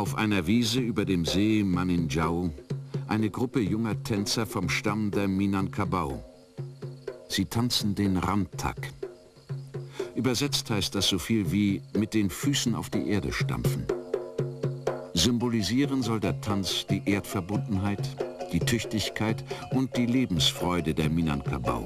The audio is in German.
Auf einer Wiese über dem See Maninjau eine Gruppe junger Tänzer vom Stamm der Minangkabau. Sie tanzen den Rantak. Übersetzt heißt das so viel wie mit den Füßen auf die Erde stampfen. Symbolisieren soll der Tanz die Erdverbundenheit, die Tüchtigkeit und die Lebensfreude der Minangkabau.